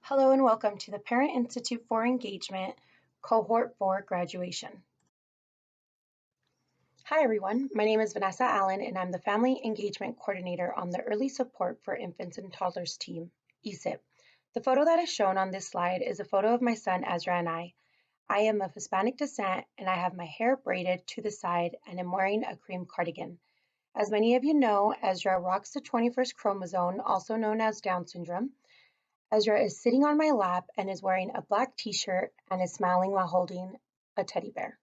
Hello and welcome to the Parent Institute for Engagement Cohort 4 graduation. Hi everyone, my name is Vanessa Allen and I'm the Family Engagement Coordinator on the Early Support for Infants and Toddlers team, ESIT. The photo that is shown on this slide is a photo of my son Ezra and I. I am of Hispanic descent and I have my hair braided to the side and am wearing a cream cardigan. As many of you know, Ezra rocks the 21st chromosome, also known as Down syndrome. Ezra is sitting on my lap and is wearing a black t-shirt and is smiling while holding a teddy bear.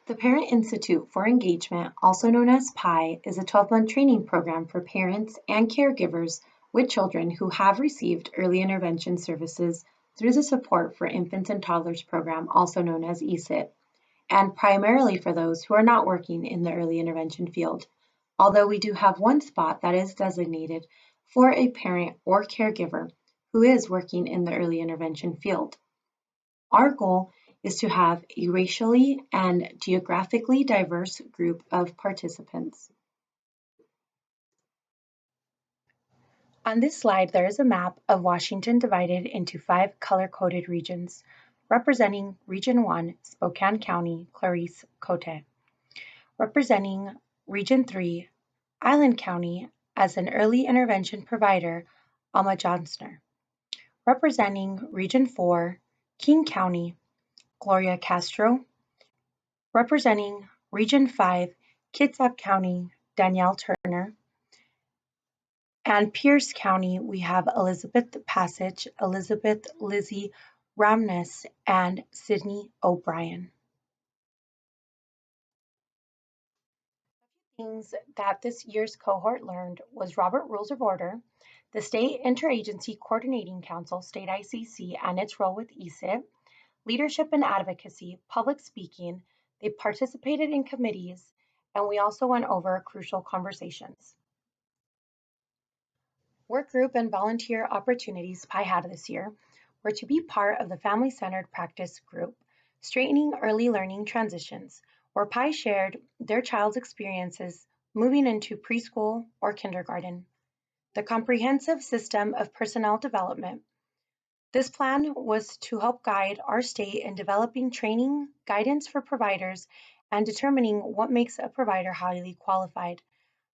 The Parent Institute for Engagement, also known as PIE, is a 12-month training program for parents and caregivers with children who have received early intervention services through the Support for Infants and Toddlers program, also known as ESIT, and primarily for those who are not working in the early intervention field. Although we do have one spot that is designated for a parent or caregiver who is working in the early intervention field. Our goal is to have a racially and geographically diverse group of participants. On this slide, there is a map of Washington divided into 5 color-coded regions, representing Region 1, Spokane County, Clarice Cote, representing Region 3, Island County, as an early intervention provider, Alma Johnsner, representing Region 4, King County, Gloria Castro, representing Region 5, Kitsap County, Danielle Turner, and Pierce County, we have Elizabeth Passage, Elizabeth Lizzie Ramnes, and Sydney O'Brien. Things that this year's cohort learned was Robert Rules of Order, the State Interagency Coordinating Council, State ICC, and its role with ESIT, leadership and advocacy, public speaking. They participated in committees, and we also went over crucial conversations. Work group and volunteer opportunities PIE had this year were to be part of the family-centered practice group, Straightening Early Learning Transitions, where PIE shared their child's experiences moving into preschool or kindergarten. The comprehensive system of personnel development. This plan was to help guide our state in developing training, guidance for providers, and determining what makes a provider highly qualified.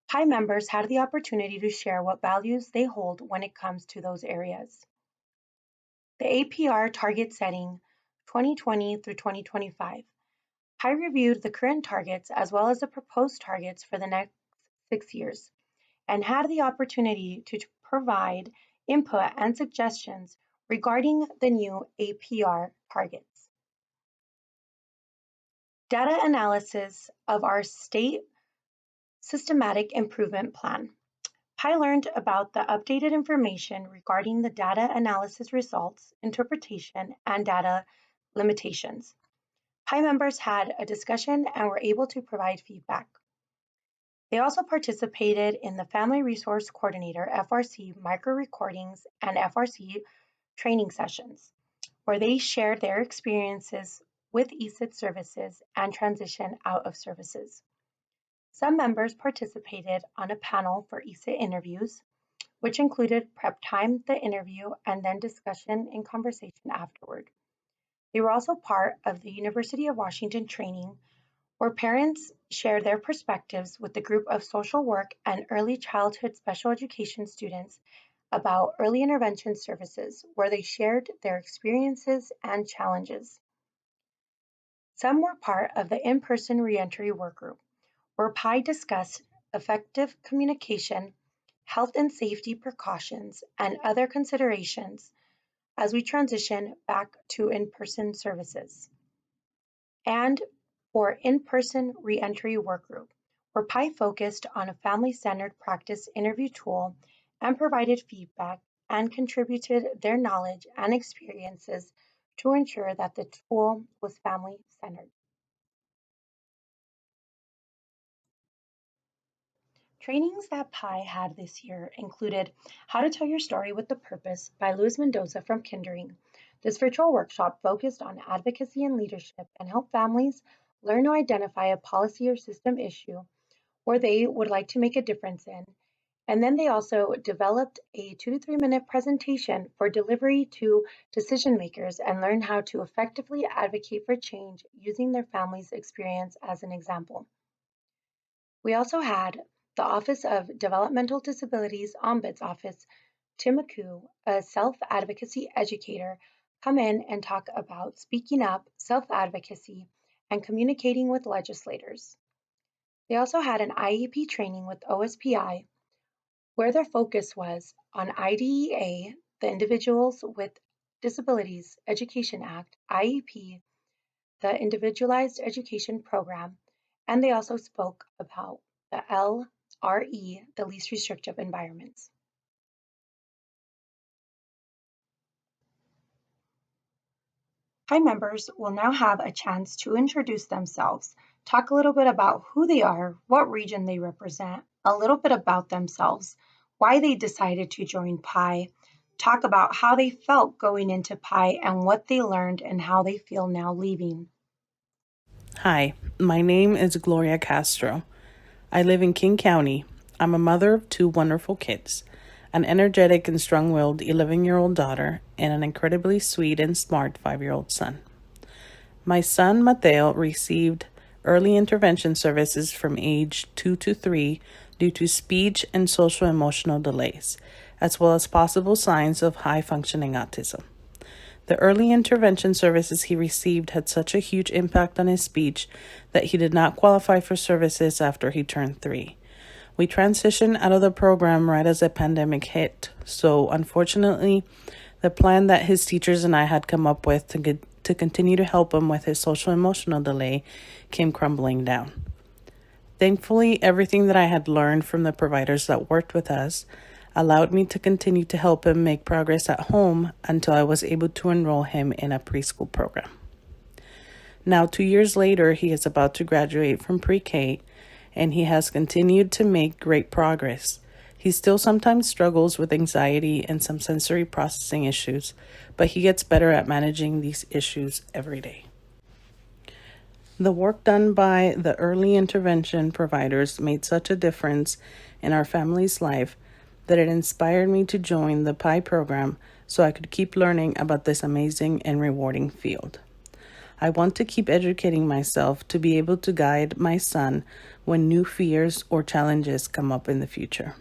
PIE members had the opportunity to share what values they hold when it comes to those areas. The APR target setting 2020 through 2025. PIE reviewed the current targets as well as the proposed targets for the next 6 years and had the opportunity to provide input and suggestions regarding the new APR targets. Data analysis of our state systematic improvement plan. PIE learned about the updated information regarding the data analysis results, interpretation, and data limitations. PIE members had a discussion and were able to provide feedback. They also participated in the Family Resource Coordinator FRC micro recordings and FRC training sessions, where they shared their experiences with ESIT services and transition out of services. Some members participated on a panel for ESIT interviews, which included prep time, the interview, and then discussion and conversation afterward. They were also part of the University of Washington training, where parents shared their perspectives with the group of social work and early childhood special education students about early intervention services, where they shared their experiences and challenges. Some were part of the in-person reentry work group, where PIE discussed effective communication, health and safety precautions, and other considerations as we transition back to in-person services. And for in-person reentry work group, where PIE focused on a family-centered practice interview tool and provided feedback and contributed their knowledge and experiences to ensure that the tool was family-centered. Trainings that PIE had this year included How to Tell Your Story with a Purpose by Luis Mendoza from Kindering. This virtual workshop focused on advocacy and leadership and helped families learn to identify a policy or system issue where they would like to make a difference in And then they also developed a 2 to 3 minute presentation for delivery to decision makers and learned how to effectively advocate for change using their family's experience as an example. We also had the Office of Developmental Disabilities Ombuds Office, Tim McCoo, a self-advocacy educator, come in and talk about speaking up, self-advocacy, and communicating with legislators. They also had an IEP training with OSPI where their focus was on IDEA, the Individuals with Disabilities Education Act, IEP, the Individualized Education Program, and they also spoke about the LRE, the Least Restrictive Environments. PIE members will now have a chance to introduce themselves, talk a little bit about who they are, what region they represent, a little bit about themselves, why they decided to join PIE, talk about how they felt going into PIE and what they learned and how they feel now leaving. Hi, my name is Gloria Castro. I live in King County. I'm a mother of 2 wonderful kids, an energetic and strong-willed 11-year-old daughter, and an incredibly sweet and smart 5-year-old son. My son, Mateo, received early intervention services from age 2 to 3 due to speech and social emotional delays, as well as possible signs of high-functioning autism. The early intervention services he received had such a huge impact on his speech that he did not qualify for services after he turned 3. We transitioned out of the program right as the pandemic hit, so unfortunately, the plan that his teachers and I had come up with to continue to help him with his social emotional delay came crumbling down. Thankfully, everything that I had learned from the providers that worked with us allowed me to continue to help him make progress at home until I was able to enroll him in a preschool program. Now, 2 years later, he is about to graduate from pre-K, and he has continued to make great progress. He still sometimes struggles with anxiety and some sensory processing issues, but he gets better at managing these issues every day. The work done by the early intervention providers made such a difference in our family's life that it inspired me to join the PIE program so I could keep learning about this amazing and rewarding field. I want to keep educating myself to be able to guide my son when new fears or challenges come up in the future.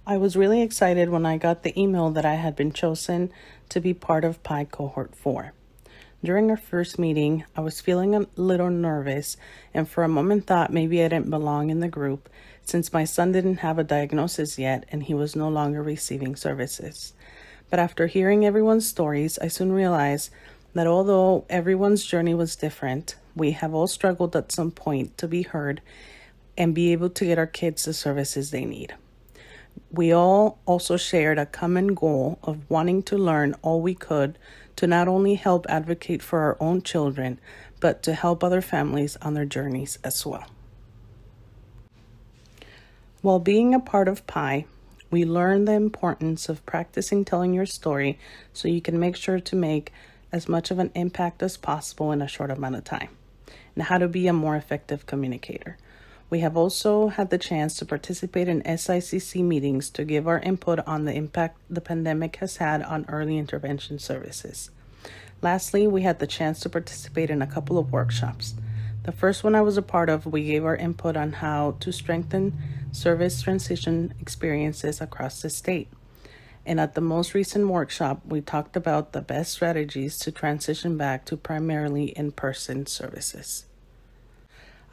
I was really excited when I got the email that I had been chosen to be part of PIE Cohort 4. During our first meeting, I was feeling a little nervous and for a moment thought maybe I didn't belong in the group since my son didn't have a diagnosis yet and he was no longer receiving services. But after hearing everyone's stories, I soon realized that although everyone's journey was different, we have all struggled at some point to be heard and be able to get our kids the services they need. We all also shared a common goal of wanting to learn all we could to not only help advocate for our own children, but to help other families on their journeys as well. While being a part of PIE, we learned the importance of practicing telling your story so you can make sure to make as much of an impact as possible in a short amount of time, and how to be a more effective communicator. We have also had the chance to participate in SICC meetings to give our input on the impact the pandemic has had on early intervention services. Lastly, we had the chance to participate in a couple of workshops. The first one I was a part of, we gave our input on how to strengthen service transition experiences across the state. And at the most recent workshop, we talked about the best strategies to transition back to primarily in-person services.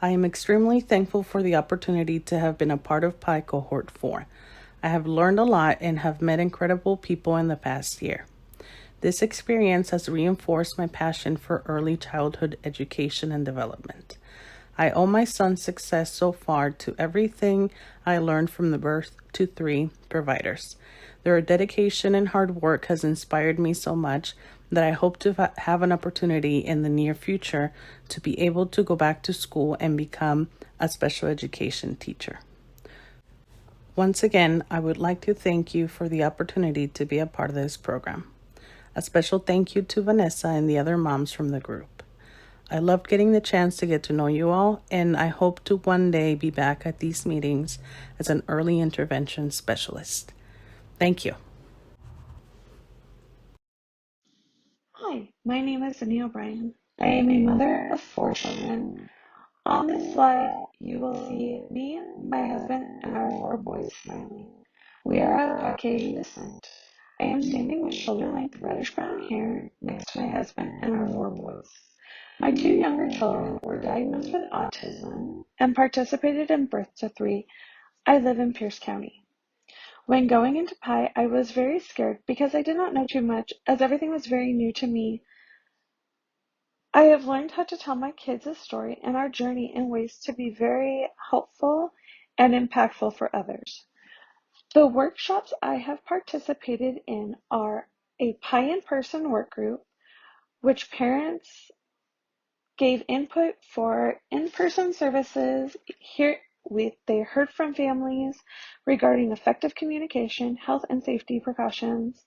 I am extremely thankful for the opportunity to have been a part of PIE Cohort 4. I have learned a lot and have met incredible people in the past year. This experience has reinforced my passion for early childhood education and development. I owe my son's success so far to everything I learned from the birth to 3 providers. Their dedication and hard work has inspired me so much that I hope to have an opportunity in the near future to be able to go back to school and become a special education teacher. Once again, I would like to thank you for the opportunity to be a part of this program. A special thank you to Vanessa and the other moms from the group. I loved getting the chance to get to know you all, and I hope to one day be back at these meetings as an early intervention specialist. Thank you. Hi, my name is Cindy O'Brien. I am a mother of 4 children. On this slide, you will see me, my husband, and our 4 boys smiling. We are of Caucasian descent. I am standing with shoulder-length reddish-brown hair next to my husband and our 4 boys. My 2 younger children were diagnosed with autism and participated in Birth to 3. I live in Pierce County. When going into PIE, I was very scared because I did not know too much, as everything was very new to me. I have learned how to tell my kids a story and our journey in ways to be very helpful and impactful for others. The workshops I have participated in are a PIE in-person work group, which parents gave input for in-person services. They heard from families regarding effective communication, health and safety precautions,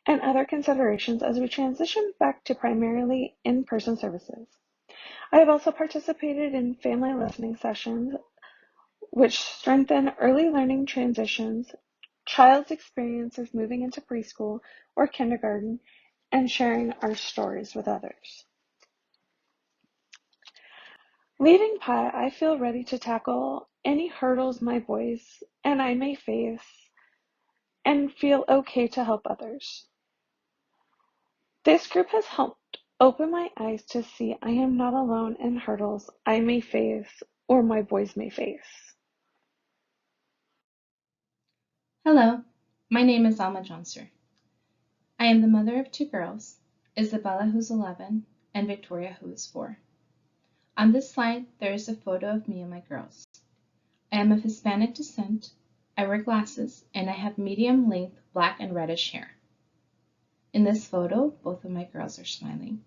and other considerations as we transition back to primarily in-person services. I have also participated in family listening sessions, which strengthen early learning transitions, child's experiences moving into preschool or kindergarten, and sharing our stories with others. Leaving PIE, I feel ready to tackle any hurdles my boys and I may face and feel okay to help others. This group has helped open my eyes to see I am not alone in hurdles I may face or my boys may face. Hello, my name is Alma Johnster. I am the mother of 2 girls, Isabella, who's 11, and Victoria, who is 4. On this slide, there is a photo of me and my girls. I am of Hispanic descent, I wear glasses, and I have medium-length black and reddish hair. In this photo, both of my girls are smiling.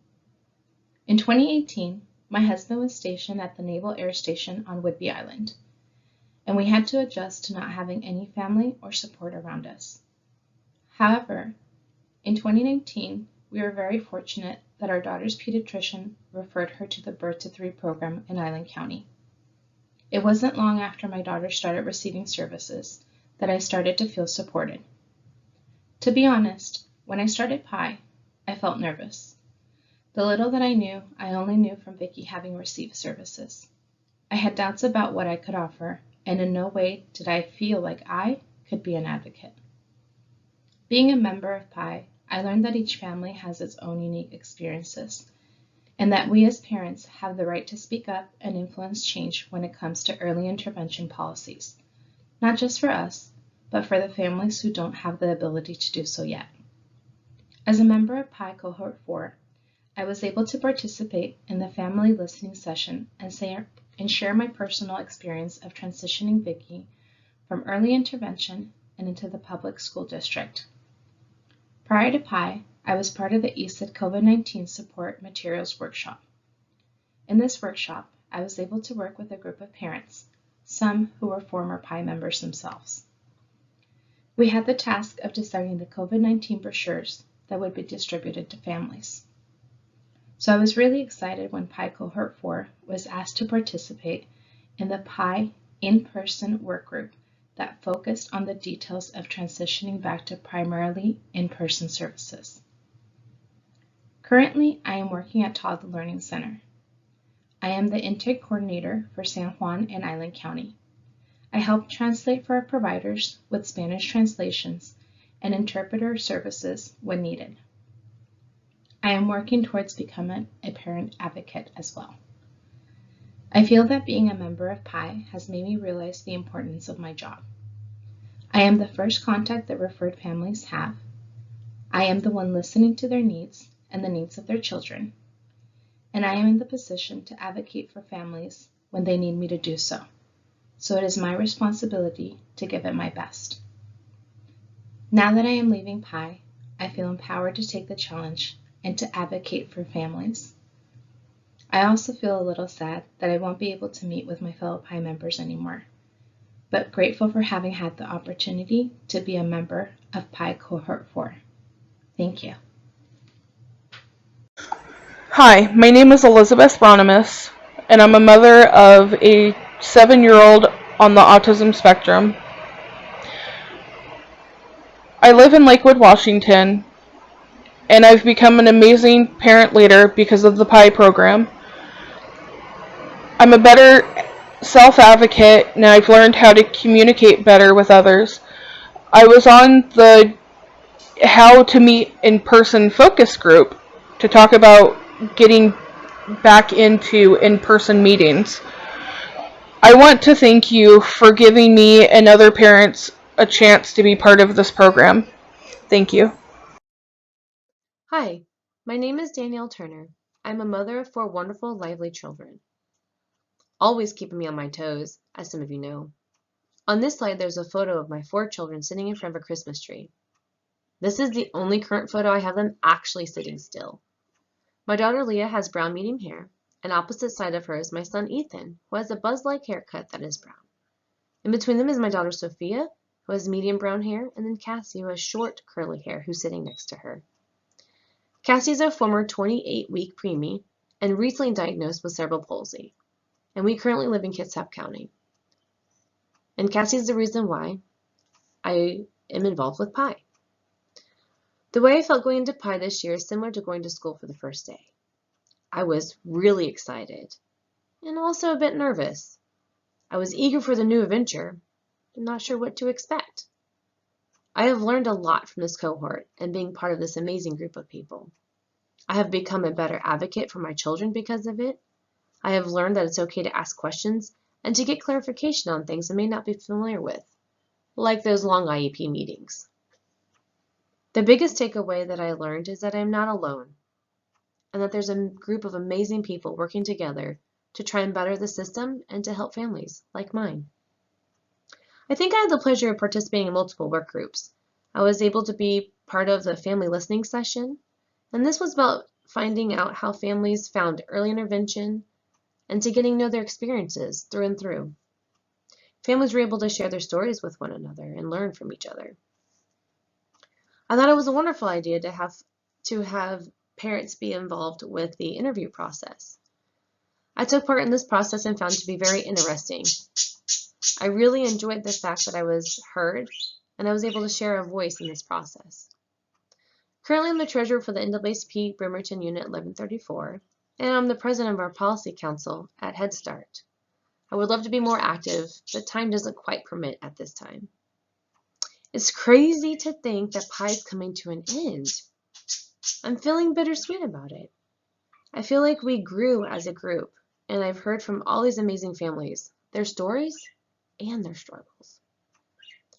In 2018, my husband was stationed at the Naval Air Station on Whidbey Island, and we had to adjust to not having any family or support around us. However, in 2019, we were very fortunate that our daughter's pediatrician referred her to the Birth to 3 program in Island County. It wasn't long after my daughter started receiving services that I started to feel supported. To be honest, when I started PIE, I felt nervous. The little that I knew, I only knew from Vicki having received services. I had doubts about what I could offer, and in no way did I feel like I could be an advocate. Being a member of PIE, I learned that each family has its own unique experiences, and that we as parents have the right to speak up and influence change when it comes to early intervention policies, not just for us, but for the families who don't have the ability to do so yet. As a member of PIE Cohort 4, I was able to participate in the family listening session and share my personal experience of transitioning Vicki from early intervention and into the public school district. Prior to PIE, I was part of the ESIT COVID-19 Support Materials Workshop. In this workshop, I was able to work with a group of parents, some who were former PIE members themselves. We had the task of designing the COVID-19 brochures that would be distributed to families. So I was really excited when PIE Cohort 4 was asked to participate in the PIE in-person work group that focused on the details of transitioning back to primarily in-person services. Currently, I am working at Todd Learning Center. I am the intake coordinator for San Juan and Island County. I help translate for our providers with Spanish translations and interpreter services when needed. I am working towards becoming a parent advocate as well. I feel that being a member of PIE has made me realize the importance of my job. I am the first contact that referred families have. I am the one listening to their needs and the needs of their children. And I am in the position to advocate for families when they need me to do so. So it is my responsibility to give it my best. Now that I am leaving PIE, I feel empowered to take the challenge and to advocate for families. I also feel a little sad that I won't be able to meet with my fellow PIE members anymore, but grateful for having had the opportunity to be a member of PIE Cohort 4. Thank you. Hi, my name is Elizabeth Bronimus, and I'm a mother of a 7-year-old on the autism spectrum. I live in Lakewood, Washington, and I've become an amazing parent leader because of the PIE program. I'm a better self-advocate, and I've learned how to communicate better with others. I was on the How to Meet in Person focus group to talk about getting back into in-person meetings. I want to thank you for giving me and other parents a chance to be part of this program. Thank you. Hi, my name is Danielle Turner. I'm a mother of 4 wonderful, lively children, always keeping me on my toes, as some of you know. On this slide, there's a photo of my 4 children sitting in front of a Christmas tree. This is the only current photo I have them actually sitting still. My daughter Leah has brown medium hair, and opposite side of her is my son Ethan, who has a buzz-like haircut that is brown. In between them is my daughter Sophia, who has medium brown hair, and then Cassie, who has short, curly hair, who's sitting next to her. Cassie is a former 28-week preemie and recently diagnosed with cerebral palsy, and we currently live in Kitsap County. And Cassie is the reason why I am involved with PIE. The way I felt going into PIE this year is similar to going to school for the first day. I was really excited and also a bit nervous. I was eager for the new adventure, but not sure what to expect. I have learned a lot from this cohort and being part of this amazing group of people. I have become a better advocate for my children because of it. I have learned that it's okay to ask questions and to get clarification on things I may not be familiar with, like those long IEP meetings. The biggest takeaway that I learned is that I'm not alone, and that there's a group of amazing people working together to try and better the system and to help families like mine. I think I had the pleasure of participating in multiple work groups. I was able to be part of the family listening session, and this was about finding out how families found early intervention and to getting to know their experiences through and through. Families were able to share their stories with one another and learn from each other. I thought it was a wonderful idea to have parents be involved with the interview process. I took part in this process and found it to be very interesting. I really enjoyed the fact that I was heard and I was able to share a voice in this process. Currently, I'm the treasurer for the NAACP Bremerton Unit 1134, and I'm the president of our policy council at Head Start. I would love to be more active, but time doesn't quite permit at this time. It's crazy to think that PIE is coming to an end. I'm feeling bittersweet about it. I feel like we grew as a group, and I've heard from all these amazing families, their stories and their struggles.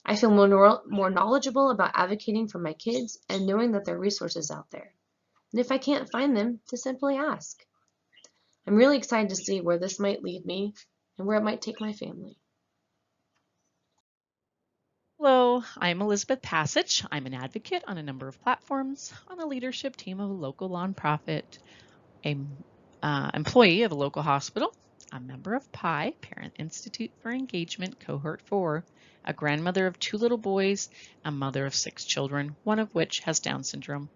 I feel more knowledgeable about advocating for my kids and knowing that there are resources out there. And if I can't find them, to simply ask. I'm really excited to see where this might lead me and where it might take my family. Hello, I'm Elizabeth Passage. I'm an advocate on a number of platforms, on the leadership team of a local nonprofit, an employee of a local hospital, a member of PIE, Parent Institute for Engagement, Cohort 4, a grandmother of 2 little boys, a mother of 6 children, one of which has Down syndrome.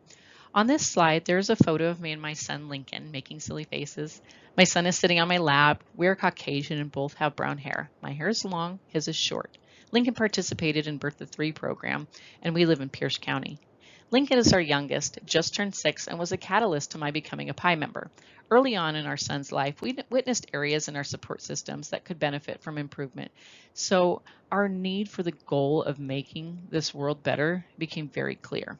On this slide, there's a photo of me and my son Lincoln making silly faces. My son is sitting on my lap. We're Caucasian and both have brown hair. My hair is long, his is short. Lincoln participated in Birth of 3 program, and we live in Pierce County. Lincoln is our youngest, just turned 6, and was a catalyst to my becoming a PIE member. Early on in our son's life, we witnessed areas in our support systems that could benefit from improvement. So our need for the goal of making this world better became very clear.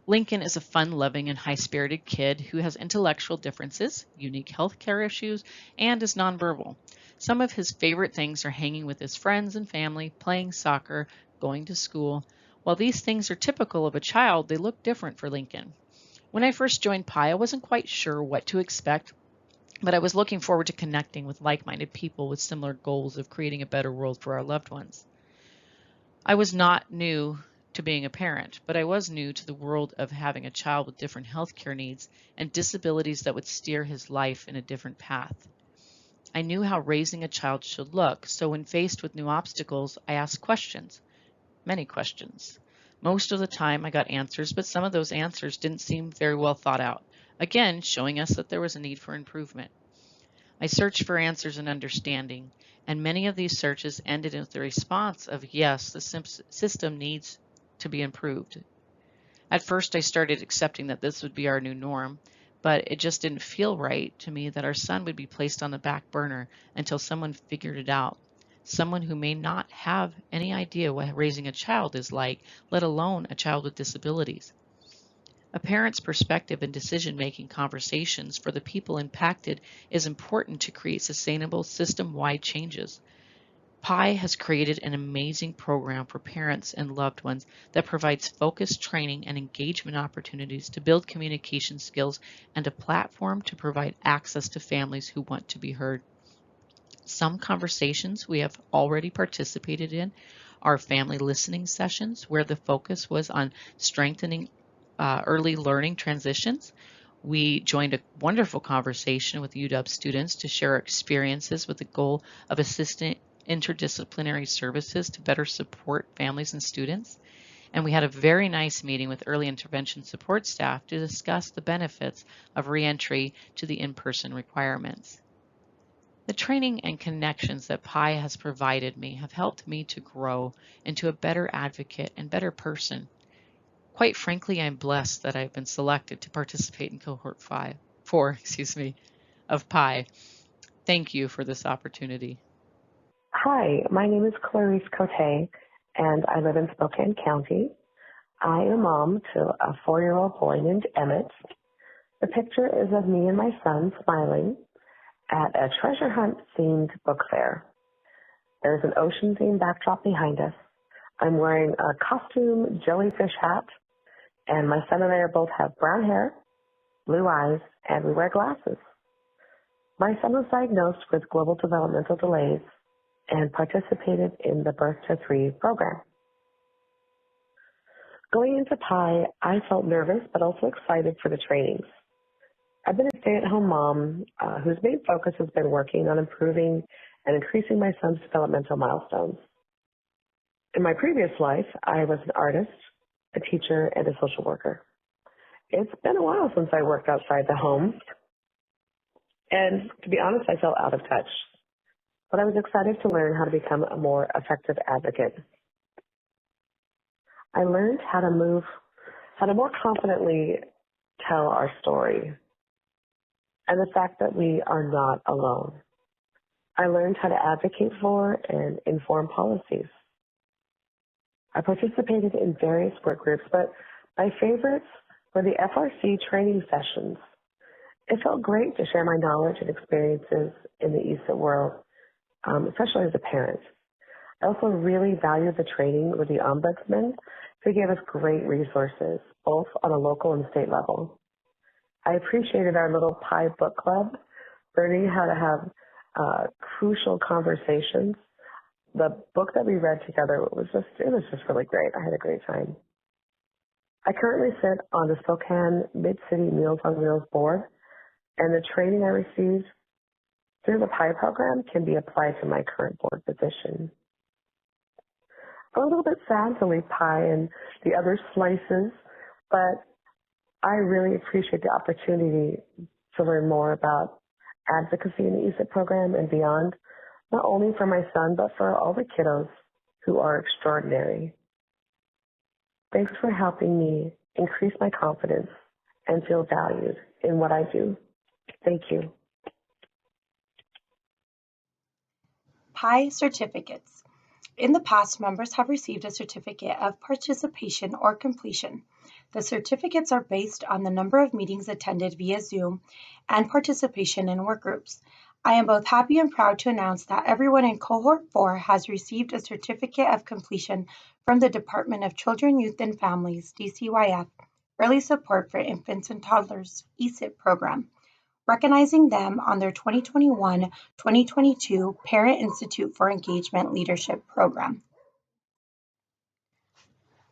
Lincoln is a fun-loving and high-spirited kid who has intellectual differences, unique healthcare issues, and is nonverbal. Some of his favorite things are hanging with his friends and family, playing soccer, going to school. While these things are typical of a child, they look different for Lincoln. When I first joined PIE, I wasn't quite sure what to expect, but I was looking forward to connecting with like-minded people with similar goals of creating a better world for our loved ones. I was not new to being a parent, but I was new to the world of having a child with different healthcare needs and disabilities that would steer his life in a different path. I knew how raising a child should look, so when faced with new obstacles, I asked questions, many questions. Most of the time I got answers, but some of those answers didn't seem very well thought out. again showing us that there was a need for improvement. I searched for answers and understanding, and many of these searches ended with the response of yes, the system needs to be improved. At first, I started accepting that this would be our new norm, but it just didn't feel right to me that our son would be placed on the back burner until someone figured it out. Someone who may not have any idea what raising a child is like, let alone a child with disabilities. A parent's perspective and decision-making conversations for the people impacted is important to create sustainable system-wide changes. PIE has created an amazing program for parents and loved ones that provides focused training and engagement opportunities to build communication skills and a platform to provide access to families who want to be heard. Some conversations we have already participated in are family listening sessions where the focus was on strengthening early learning transitions. We joined a wonderful conversation with UW students to share experiences with the goal of assisting interdisciplinary services to better support families and students. And we had a very nice meeting with early intervention support staff to discuss the benefits of reentry to the in-person requirements. The training and connections that PIE has provided me have helped me to grow into a better advocate and better person. Quite frankly, I'm blessed that I've been selected to participate in Cohort 4 of PIE. Thank you for this opportunity. Hi, my name is Clarice Cote, and I live in Spokane County. I am a mom to a 4-year-old boy named Emmett. The picture is of me and my son smiling at a treasure hunt themed book fair. There's an ocean themed backdrop behind us. I'm wearing a costume jellyfish hat, and my son and I both have brown hair, blue eyes, and we wear glasses. My son was diagnosed with global developmental delays and participated in the Birth to 3 program. Going into PIE, I felt nervous but also excited for the trainings. I've been a stay-at-home mom whose main focus has been working on improving and increasing my son's developmental milestones. In my previous life, I was an artist, a teacher, and a social worker. It's been a while since I worked outside the home, and to be honest, I felt out of touch. But I was excited to learn how to become a more effective advocate. I learned how to more confidently tell our story, and the fact that we are not alone. I learned how to advocate for and inform policies. I participated in various work groups, but my favorites were the FRC training sessions. It felt great to share my knowledge and experiences in the ESIT world, especially as a parent. I also really valued the training with the ombudsman who gave us great resources, both on a local and state level. I appreciated our little PIE book club, learning how to have crucial conversations. The book that we read together was just really great. I had a great time. I currently sit on the Spokane Mid-City Meals on Wheels board, and the training I received through the PIE program can be applied to my current board position. I'm a little bit sad to leave PIE and the other slices, but I really appreciate the opportunity to learn more about advocacy in the ESIT program and beyond, not only for my son, but for all the kiddos who are extraordinary. Thanks for helping me increase my confidence and feel valued in what I do. Thank you. PIE certificates. In the past, members have received a certificate of participation or completion. The certificates are based on the number of meetings attended via Zoom and participation in work groups. I am both happy and proud to announce that everyone in Cohort 4 has received a certificate of completion from the Department of Children, Youth, and Families, DCYF, Early Support for Infants and Toddlers, ESIT program, recognizing them on their 2021-2022 Parent Institute for Engagement Leadership program.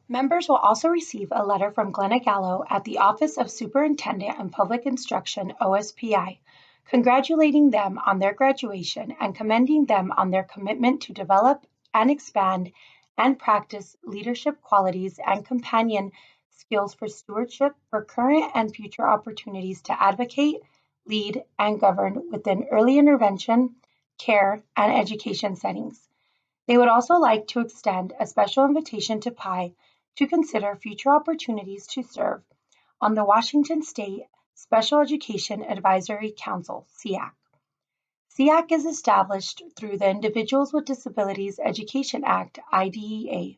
Members will also receive a letter from Glenna Gallo at the Office of Superintendent and Public Instruction, OSPI, congratulating them on their graduation and commending them on their commitment to develop and expand and practice leadership qualities and companion skills for stewardship for current and future opportunities to advocate, lead, and govern within early intervention, care, and education settings. They would also like to extend a special invitation to PIE to consider future opportunities to serve on the Washington State Special Education Advisory Council, SEAC. SEAC is established through the Individuals with Disabilities Education Act, IDEA.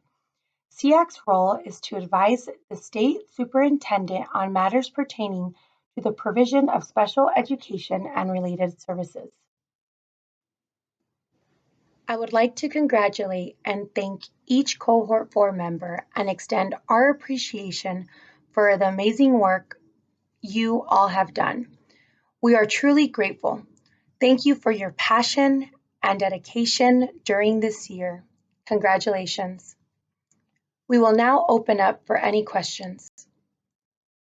SEAC's role is to advise the state superintendent on matters pertaining to the provision of special education and related services. I would like to congratulate and thank each Cohort 4 member and extend our appreciation for the amazing work you all have done. We are truly grateful. Thank you for your passion and dedication during this year. Congratulations. We will now open up for any questions.